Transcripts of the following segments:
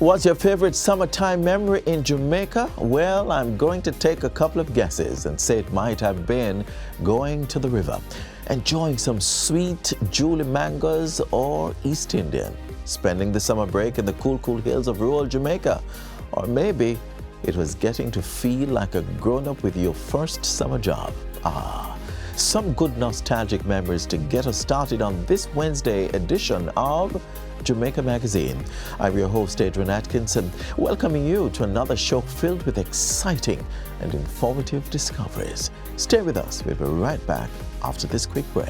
What's your favorite summertime memory in Jamaica? Well, I'm going to take a couple of guesses and say it might have been going to the river, enjoying some sweet Julie mangoes or East Indian, spending the summer break in the cool hills of rural Jamaica, or maybe it was getting to feel like a grown-up with your first summer job. Some good nostalgic memories to get us started on this Wednesday edition of Jamaica Magazine. I'm your host, Adrian Atkinson, welcoming you to another show filled with exciting and informative discoveries. Stay with us. We'll be right back after this quick break.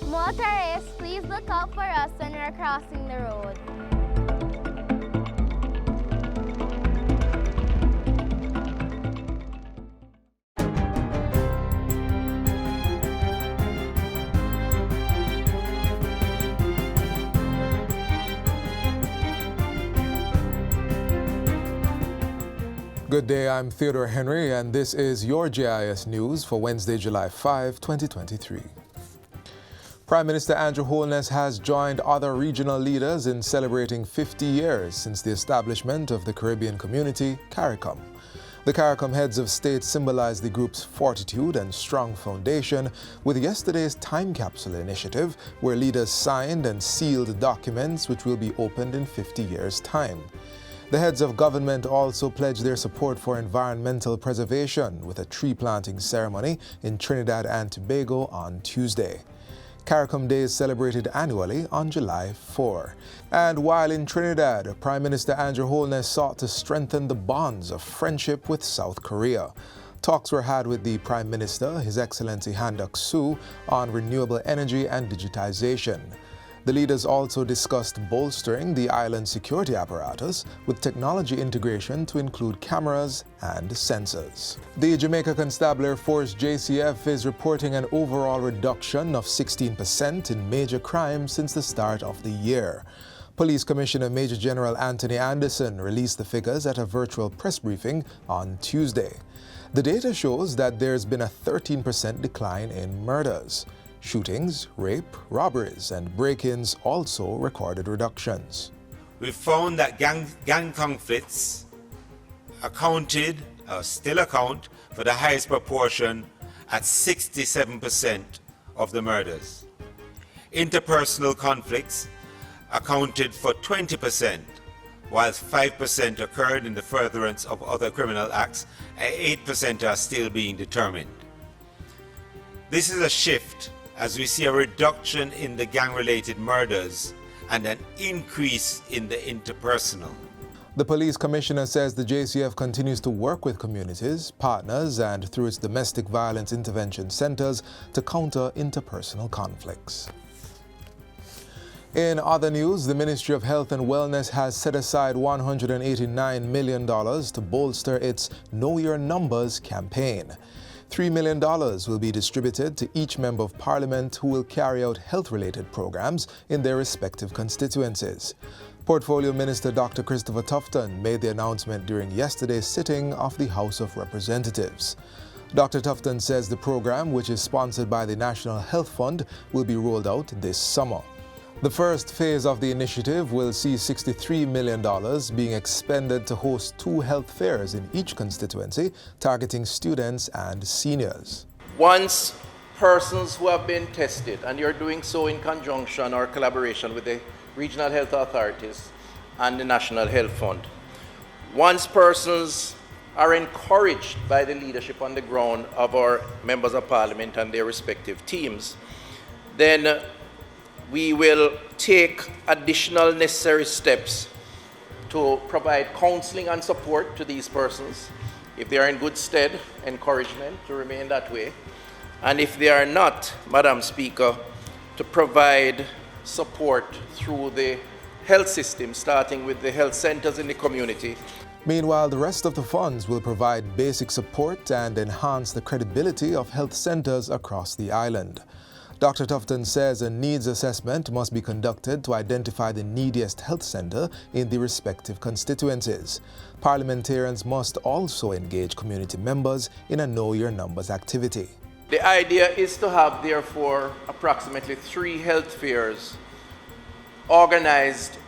Motorists, please look out for us when we're crossing the road. Good day, I'm Theodore Henry, and this is your JIS News for Wednesday, July 5, 2023. Prime Minister Andrew Holness has joined other regional leaders in celebrating 50 years since the establishment of the Caribbean community, CARICOM. The CARICOM heads of state symbolize the group's fortitude and strong foundation with yesterday's Time Capsule initiative, where leaders signed and sealed documents which will be opened in 50 years' time. The heads of government also pledged their support for environmental preservation with a tree planting ceremony in Trinidad and Tobago on Tuesday. CARICOM Day is celebrated annually on July 4. And while in Trinidad, Prime Minister Andrew Holness sought to strengthen the bonds of friendship with South Korea. Talks were had with the Prime Minister, His Excellency Han Duck-soo, on renewable energy and digitization. The leaders also discussed bolstering the island's security apparatus with technology integration to include cameras and sensors. The Jamaica Constabulary Force JCF is reporting an overall reduction of 16% in major crimes since the start of the year. Police Commissioner Major General Antony Anderson released the figures at a virtual press briefing on Tuesday. The data shows that there's been a 13% decline in murders. Shootings, rape, robberies, and break-ins also recorded reductions. We found that gang conflicts still account for the highest proportion at 67% of the murders. Interpersonal conflicts accounted for 20%, whilst 5% occurred in the furtherance of other criminal acts, and 8% are still being determined. This is a shift as we see a reduction in the gang-related murders and an increase in the interpersonal. The police commissioner says the JCF continues to work with communities, partners, and through its domestic violence intervention centers to counter interpersonal conflicts. In other news, the Ministry of Health and Wellness has set aside $189 million to bolster its Know Your Numbers campaign. $3 million will be distributed to each member of Parliament who will carry out health-related programs in their respective constituencies. Portfolio Minister Dr. Christopher Tufton made the announcement during yesterday's sitting of the House of Representatives. Dr. Tufton says the program, which is sponsored by the National Health Fund, will be rolled out this summer. The first phase of the initiative will see $63 million being expended to host 2 health fairs in each constituency, targeting students and seniors. Once persons who have been tested, and you're doing so in conjunction or collaboration with the regional health authorities, and the National Health Fund. Once persons are encouraged by the leadership on the ground of our members of parliament and their respective teams, then we will take additional necessary steps to provide counseling and support to these persons. If they are in good stead, encouragement to remain that way. And if they are not, Madam Speaker, to provide support through the health system, starting with the health centers in the community. Meanwhile, the rest of the funds will provide basic support and enhance the credibility of health centers across the island. Dr. Tufton says a needs assessment must be conducted to identify the neediest health center in the respective constituencies. Parliamentarians must also engage community members in a Know Your Numbers activity. The idea is to have, therefore, approximately 3 health fairs organized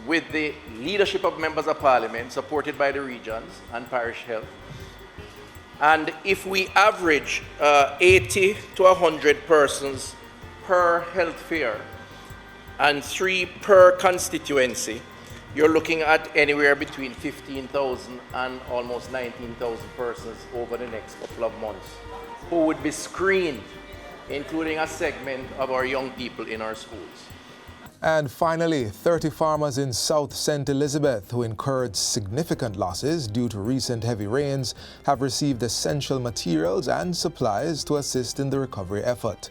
with the leadership of members of parliament, supported by the regions and parish health. And if we average 80 to 100 persons per health fair and 3 per constituency, you're looking at anywhere between 15,000 and almost 19,000 persons over the next couple of months who would be screened, including a segment of our young people in our schools. And finally, 30 farmers in South St. Elizabeth who incurred significant losses due to recent heavy rains have received essential materials and supplies to assist in the recovery effort.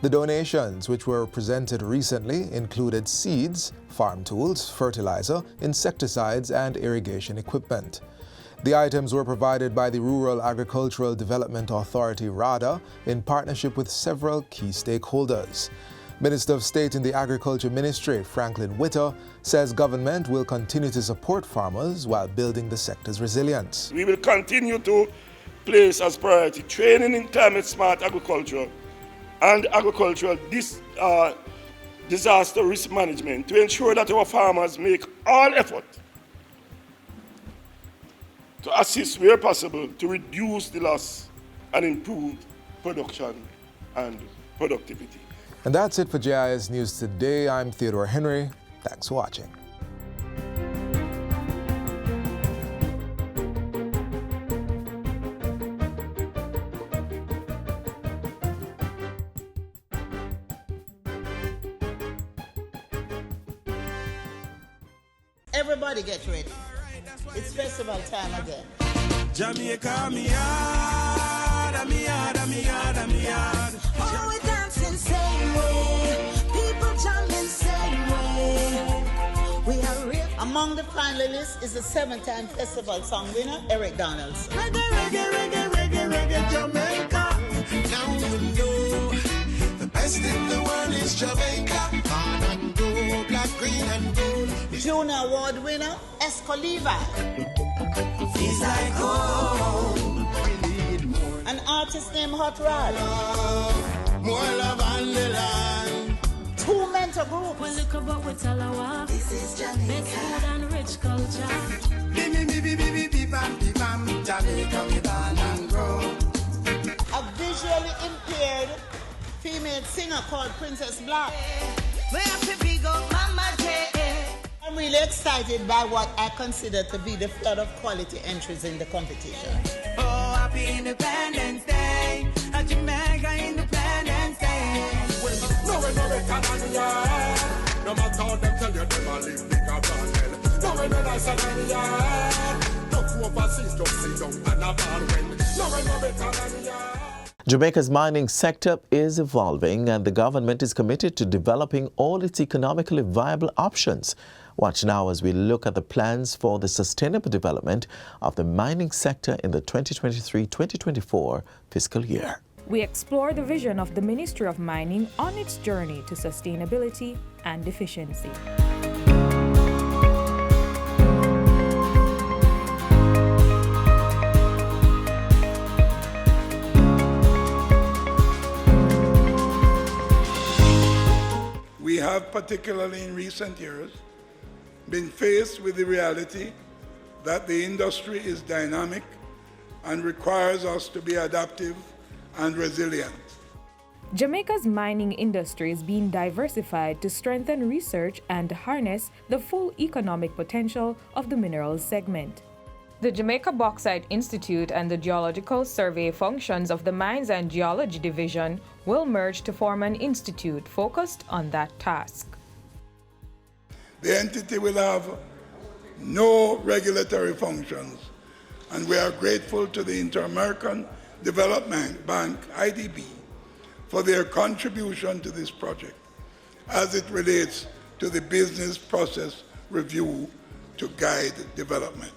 The donations, which were presented recently, included seeds, farm tools, fertilizer, insecticides, and irrigation equipment. The items were provided by the Rural Agricultural Development Authority, RADA, in partnership with several key stakeholders. Minister of State in the Agriculture Ministry, Franklin Witter, says government will continue to support farmers while building the sector's resilience. We will continue to place as priority training in climate-smart agriculture and agricultural disaster risk management to ensure that our farmers make all effort to assist where possible to reduce the loss and improve production and productivity. And that's it for JIS News Today. I'm Theodore Henry. Thanks for watching. Everybody get ready. It's festival time again. Jamaica, me yard, me yard, me yard, me yard. Oh, we dancing same way. People jumping same way. We are real. Among the finalists is the 7-time festival song winner, Eric Donaldson. Reggae, reggae, reggae, reggae, reggae, Jamaica. Now you know the best in the world is Jamaica. Brown and gold, black, green and gold. Junior Award winner, Escoliva. Feels like home. We need more. An artist named Hot Rod. More love on the land. 2 mentor groups. Well, look about with Talawa. This is Jamaica. Best food and rich culture. Jamaica, we born and grow. A visually impaired female singer called Princess Black. We have to big up Mama J. I'm really excited by what I consider to be the flood of quality entries in the competition. Oh, happy Independence Day. A Jamaica Independence Day. No, we know we can't handle ya. No matter how them tell you, them a live big a bundle. No, we know that's a damn ya. No overseas, just sit down and a ball when. No, we know we can't handle ya. Jamaica's mining sector is evolving and the government is committed to developing all its economically viable options. Watch now as we look at the plans for the sustainable development of the mining sector in the 2023-2024 fiscal year. We explore the vision of the Ministry of Mining on its journey to sustainability and efficiency. We have, particularly in recent years, been faced with the reality that the industry is dynamic and requires us to be adaptive and resilient. Jamaica's mining industry is being diversified to strengthen research and harness the full economic potential of the minerals segment. The Jamaica Bauxite Institute and the Geological Survey functions of the Mines and Geology Division will merge to form an institute focused on that task. The entity will have no regulatory functions, and we are grateful to the Inter-American Development Bank, IDB, for their contribution to this project as it relates to the business process review to guide development.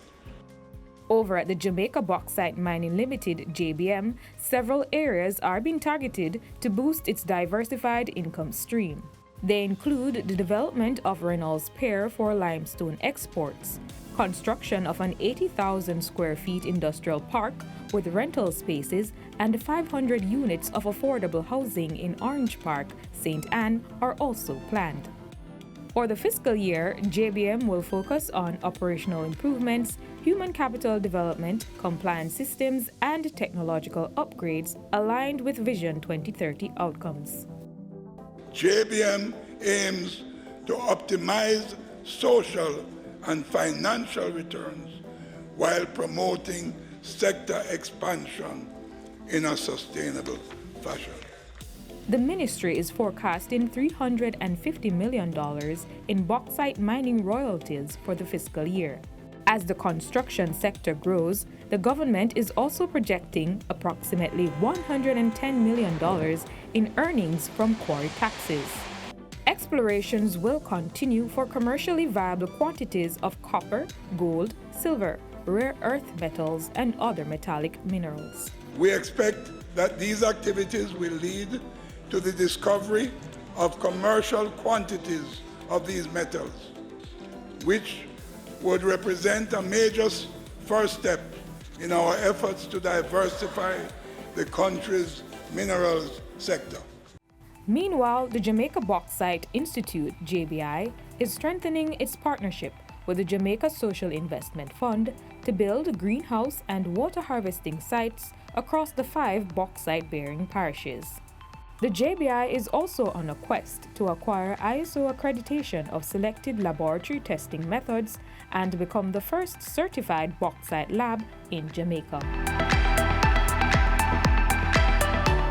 Over at the Jamaica Bauxite Mining Limited, JBM, several areas are being targeted to boost its diversified income stream. They include the development of Reynolds Pier for limestone exports, construction of an 80,000 square feet industrial park with rental spaces, and 500 units of affordable housing in Orange Park, St. Anne are also planned. For the fiscal year, JBM will focus on operational improvements, human capital development, compliance systems, and technological upgrades aligned with Vision 2030 outcomes. JBM aims to optimize social and financial returns while promoting sector expansion in a sustainable fashion. The ministry is forecasting $350 million in bauxite mining royalties for the fiscal year. As the construction sector grows, the government is also projecting approximately $110 million in earnings from quarry taxes. Explorations will continue for commercially viable quantities of copper, gold, silver, rare earth metals, and other metallic minerals. We expect that these activities will lead to the discovery of commercial quantities of these metals, which would represent a major first step in our efforts to diversify the country's minerals sector. Meanwhile, the Jamaica Bauxite Institute, JBI, is strengthening its partnership with the Jamaica Social Investment Fund to build greenhouse and water harvesting sites across the 5 bauxite-bearing parishes. The JBI is also on a quest to acquire ISO accreditation of selected laboratory testing methods and become the first certified bauxite lab in Jamaica.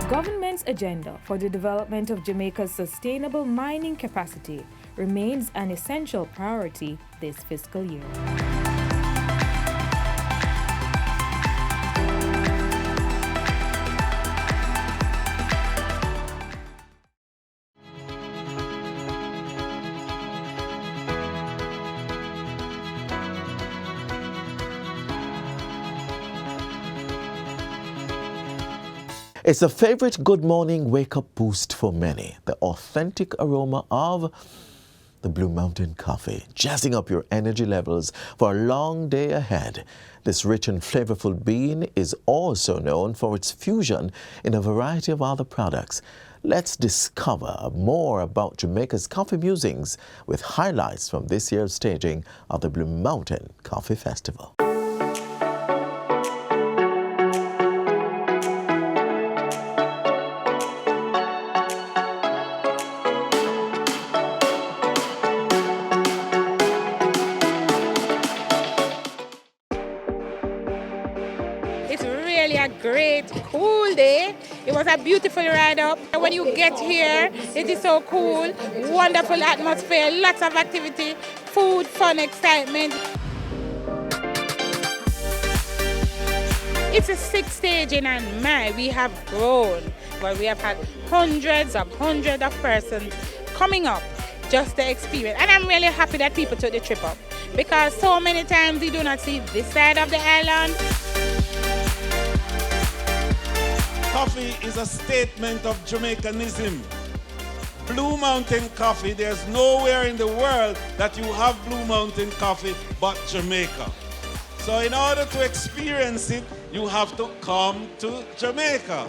Government's agenda for the development of Jamaica's sustainable mining capacity remains an essential priority this fiscal year. It's a favorite good morning wake-up boost for many. The authentic aroma of the Blue Mountain coffee, jazzing up your energy levels for a long day ahead. This rich and flavorful bean is also known for its fusion in a variety of other products. Let's discover more about Jamaica's coffee musings with highlights from this year's staging of the Blue Mountain Coffee Festival. Great, cool day. It was a beautiful ride up. When you get here, it is so cool, wonderful atmosphere, lots of activity, food, fun, excitement. It's a 6th staging and we have grown. Well, we have had hundreds of persons coming up just to experience. And I'm really happy that people took the trip up because so many times you do not see this side of the island. Coffee is a statement of Jamaicanism. Blue Mountain Coffee, there's nowhere in the world that you have Blue Mountain Coffee but Jamaica. So in order to experience it, you have to come to Jamaica.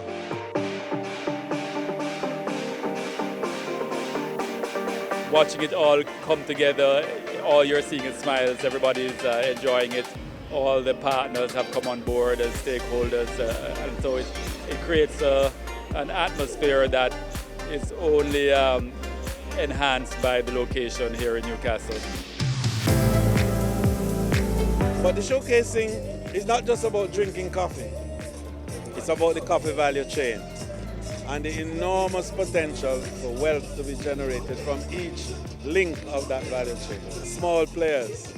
Watching it all come together, all you're seeing is smiles, everybody's enjoying it. All the partners have come on board as stakeholders, and so it creates a an atmosphere that is only enhanced by the location here in Newcastle. But the showcasing is not just about drinking coffee. It's about the coffee value chain and the enormous potential for wealth to be generated from each link of that value chain. Small players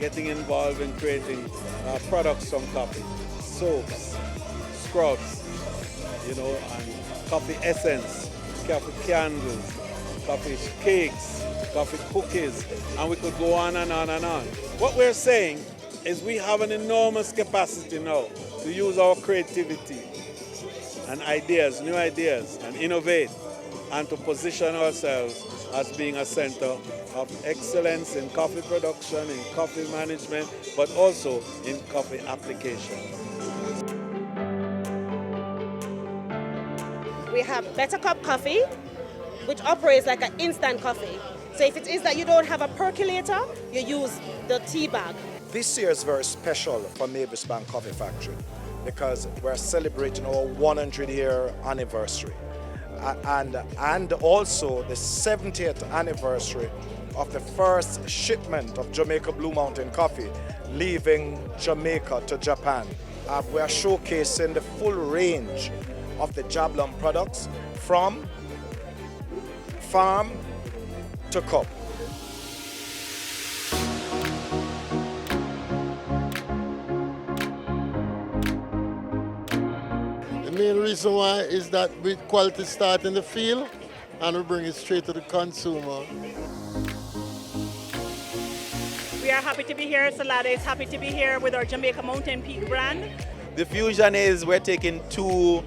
getting involved in creating products from coffee, soaps, scrubs, and coffee essence, coffee candles, coffee cakes, coffee cookies, and we could go on and on and on. What we're saying is we have an enormous capacity now to use our creativity and ideas, new ideas, and innovate, and to position ourselves as being a center of excellence in coffee production, in coffee management, but also in coffee application. We have Better Cup Coffee, which operates like an instant coffee. So if it is that you don't have a percolator, you use the tea bag. This year is very special for Mavis Bank Coffee Factory because we're celebrating our 100-year anniversary and also the 70th anniversary of the first shipment of Jamaica Blue Mountain coffee leaving Jamaica to Japan. We are showcasing the full range of the Jablon products from farm to cup. The main reason why is that we quality start in the field and we bring it straight to the consumer. We are happy to be here. Salada is happy to be here with our Jamaica Mountain Peak brand. The fusion is we're taking two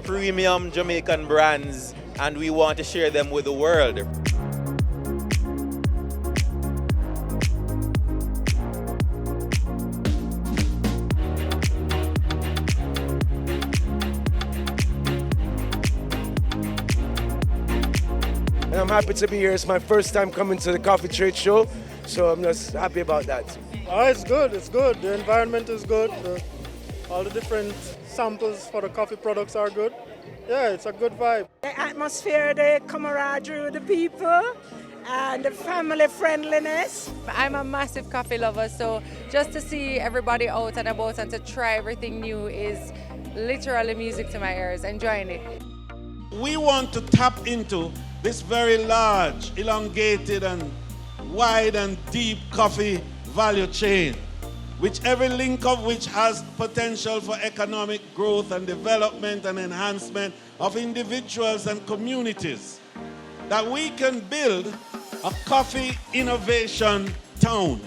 premium Jamaican brands and we want to share them with the world. And I'm happy to be here. It's my first time coming to the coffee trade show, so I'm just happy about that. Oh, it's good. The environment is good. All the different samples for the coffee products are good. Yeah, it's a good vibe. The atmosphere, the camaraderie with the people, and the family friendliness. I'm a massive coffee lover, so just to see everybody out and about and to try everything new is literally music to my ears. Enjoying it. We want to tap into this very large, elongated and wide and deep coffee value chain, which every link of which has potential for economic growth and development and enhancement of individuals and communities, that we can build a coffee innovation town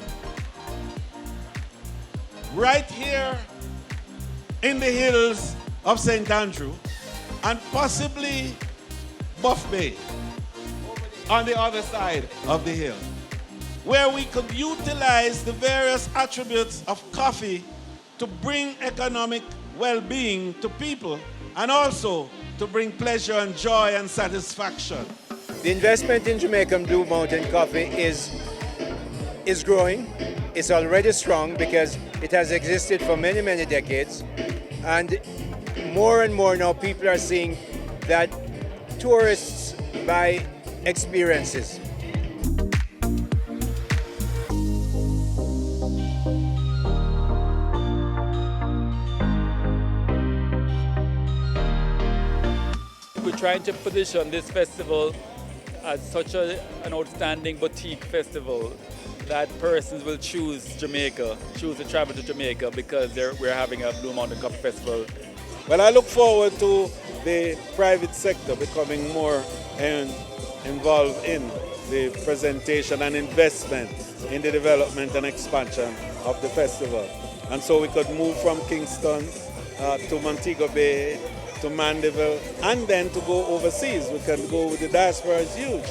right here in the hills of St. Andrew and possibly Buff Bay on the other side of the hill, where we could utilize the various attributes of coffee to bring economic well-being to people and also to bring pleasure and joy and satisfaction. The investment in Jamaican Blue Mountain coffee is growing. It's already strong because it has existed for many, many decades. And more now people are seeing that tourists buy experiences. We're trying to position this festival as such an outstanding boutique festival that persons will choose to travel to Jamaica because we're having a Blue Mountain Coffee Festival. Well, I look forward to the private sector becoming more involved in the presentation and investment in the development and expansion of the festival. And so we could move from Kingston to Montego Bay, to Mandeville, and then to go overseas. We can go with the diaspora, is huge.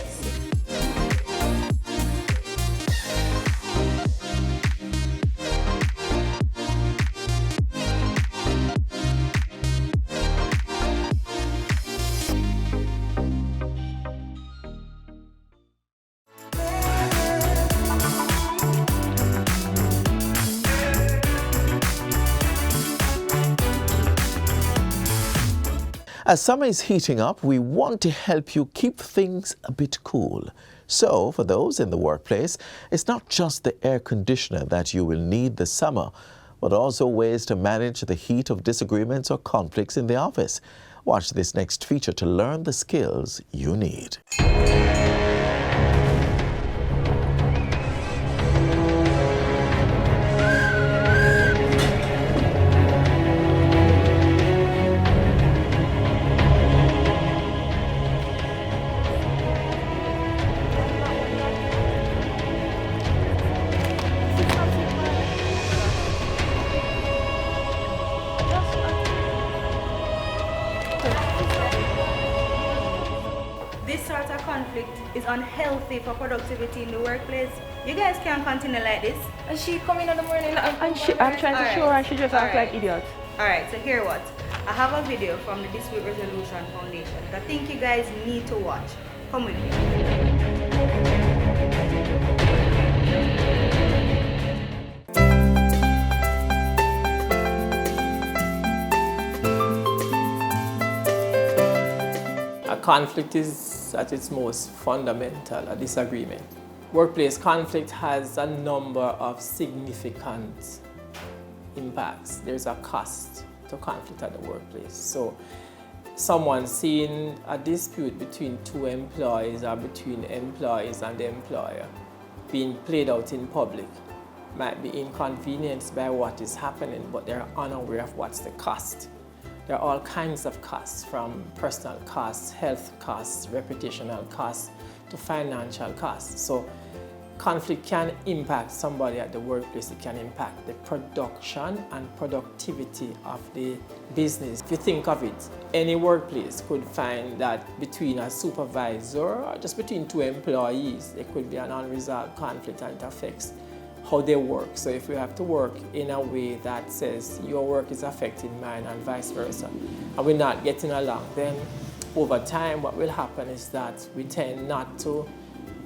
As summer is heating up, we want to help you keep things a bit cool. So, for those in the workplace, it's not just the air conditioner that you will need this summer, but also ways to manage the heat of disagreements or conflicts in the office. Watch this next feature to learn the skills you need. This sort of conflict is unhealthy for productivity in the workplace. You guys can't continue like this. And she come in the morning and I'm trying to show her, she just acts like idiot. Alright, so here what? I have a video from the Dispute Resolution Foundation that I think you guys need to watch. Come with me. A conflict is at its most fundamental, a disagreement. Workplace conflict has a number of significant impacts. There's a cost to conflict at the workplace. So someone seeing a dispute between two employees or between employees and the employer being played out in public might be inconvenienced by what is happening, but they're unaware of what's the cost. There are all kinds of costs, from personal costs, health costs, reputational costs, to financial costs. So conflict can impact somebody at the workplace. It can impact the production and productivity of the business. If you think of it, any workplace could find that between a supervisor or just between two employees, there could be an unresolved conflict and it affects how they work. So if we have to work in a way that says your work is affecting mine and vice versa, and we're not getting along, then over time what will happen is that we tend not to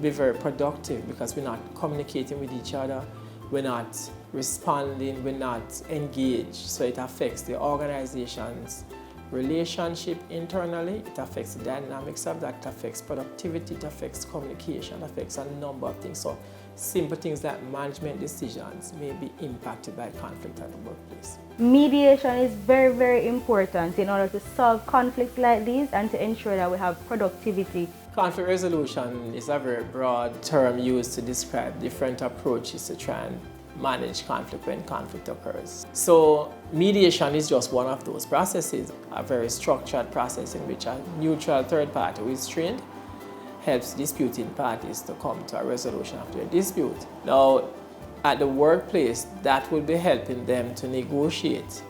be very productive because we're not communicating with each other, we're not responding, we're not engaged. So it affects the organization's relationship internally, it affects the dynamics of that, it affects productivity, it affects communication, it affects a number of things. So simple things like management decisions may be impacted by conflict at the workplace. Mediation is very, very important in order to solve conflicts like these and to ensure that we have productivity. Conflict resolution is a very broad term used to describe different approaches to try and manage conflict when conflict occurs. So mediation is just one of those processes, a very structured process in which a neutral third party who is trained helps disputing parties to come to a resolution of their dispute. Now, at the workplace, that will be helping them to negotiate.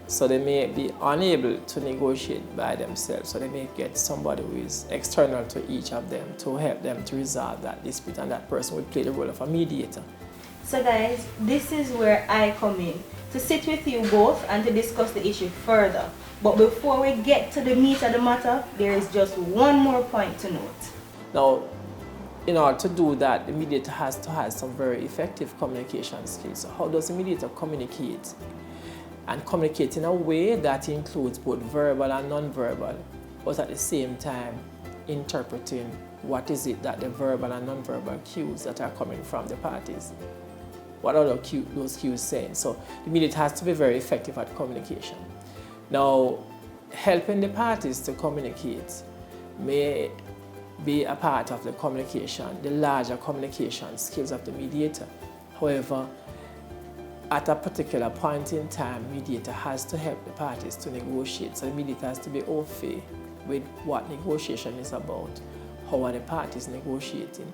So they may be unable to negotiate by themselves, so they may get somebody who is external to each of them to help them to resolve that dispute, and that person will play the role of a mediator. So guys, this is where I come in, to sit with you both and to discuss the issue further. But before we get to the meat of the matter, there is just one more point to note. Now, in order to do that, the mediator has to have some very effective communication skills. So how does the mediator communicate? And communicate in a way that includes both verbal and non-verbal, but at the same time interpreting what is it that the verbal and non-verbal cues that are coming from the parties. What are those cues saying? So the mediator has to be very effective at communication. Now, helping the parties to communicate may be a part of the communication, the larger communication skills of the mediator. However, at a particular point in time, mediator has to help the parties to negotiate. So the mediator has to be au fait with what negotiation is about, how are the parties negotiating,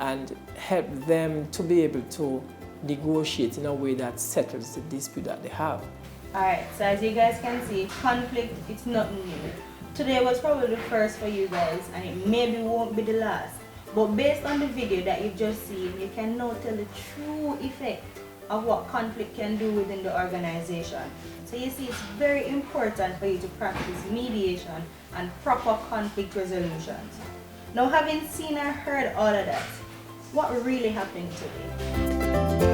and help them to be able to negotiate in a way that settles the dispute that they have. Alright, so as you guys can see, conflict, it's not new. Today was probably the first for you guys, and it maybe won't be the last. But based on the video that you've just seen, you can now tell the true effect of what conflict can do within the organization. So you see, it's very important for you to practice mediation and proper conflict resolutions. Now, having seen or heard all of that, what really happened today?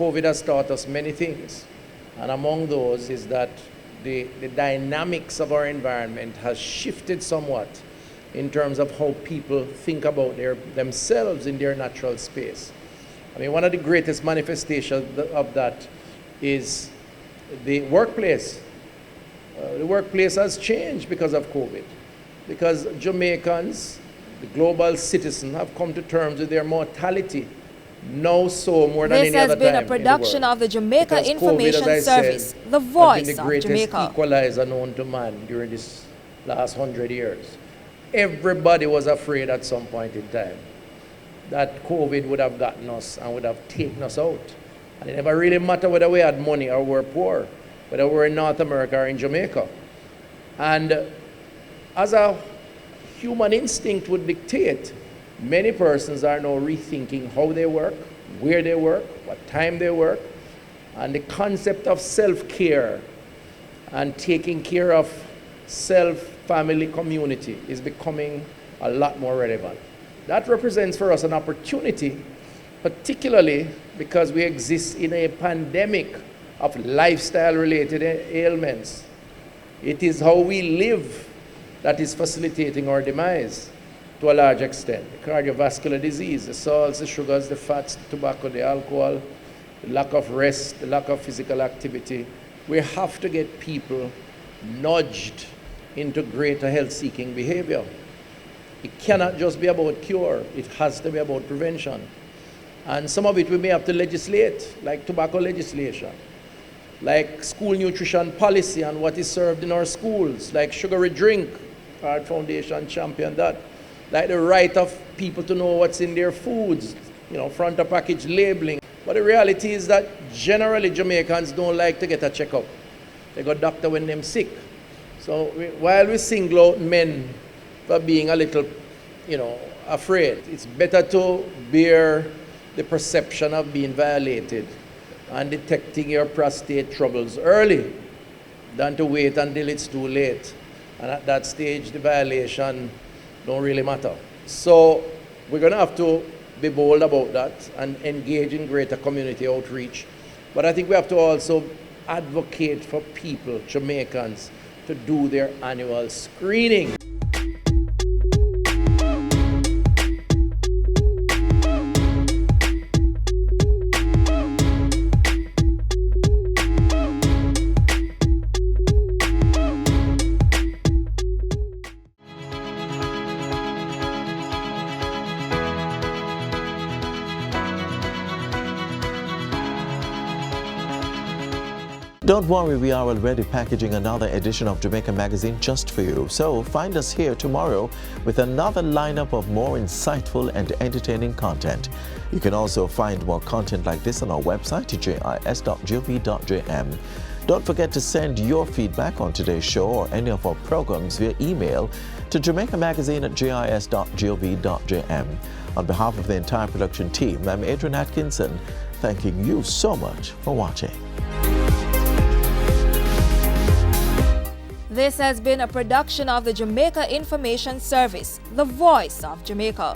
COVID has taught us many things. And among those is that the dynamics of our environment has shifted somewhat in terms of how people think about themselves in their natural space. I mean, one of the greatest manifestations of that is the workplace. The workplace has changed because of COVID, because Jamaicans, the global citizens, have come to terms with their mortality now so more than any other time. This has been a production of the Jamaica Information Service, the voice of Jamaica. Has been the greatest equalizer known to man during this last 100 years. Everybody was afraid at some point in time that COVID would have gotten us and would have taken us out. And it never really mattered whether we had money or were poor, whether we were in North America or in Jamaica. And as a human instinct would dictate, many persons are now rethinking how they work, where they work, what time they work, and the concept of self-care and taking care of self, family, community is becoming a lot more relevant. That represents for us an opportunity, particularly because we exist in a pandemic of lifestyle-related ailments. It is how we live that is facilitating our demise to a large extent. The cardiovascular disease, the salts, the sugars, the fats, the tobacco, the alcohol, the lack of rest, the lack of physical activity. We have to get people nudged into greater health-seeking behavior. It cannot just be about cure, it has to be about prevention. And some of it we may have to legislate, like tobacco legislation, like school nutrition policy and what is served in our schools, like sugary drink, our foundation championed that, like the right of people to know what's in their foods, front of package labeling. But the reality is that generally Jamaicans don't like to get a checkup. They go doctor when they're sick. So while we single out men for being a little, afraid, it's better to bear the perception of being violated and detecting your prostate troubles early than to wait until it's too late. And at that stage, the violation don't really matter. So we're going to have to be bold about that and engage in greater community outreach. But I think we have to also advocate for people, Jamaicans, to do their annual screening. Don't worry, we are already packaging another edition of Jamaica Magazine just for you. So find us here tomorrow with another lineup of more insightful and entertaining content. You can also find more content like this on our website, jis.gov.jm. Don't forget to send your feedback on today's show or any of our programs via email to jamaicamagazine@jis.gov.jm. On behalf of the entire production team, I'm Adrian Atkinson, thanking you so much for watching. This has been a production of the Jamaica Information Service, the voice of Jamaica.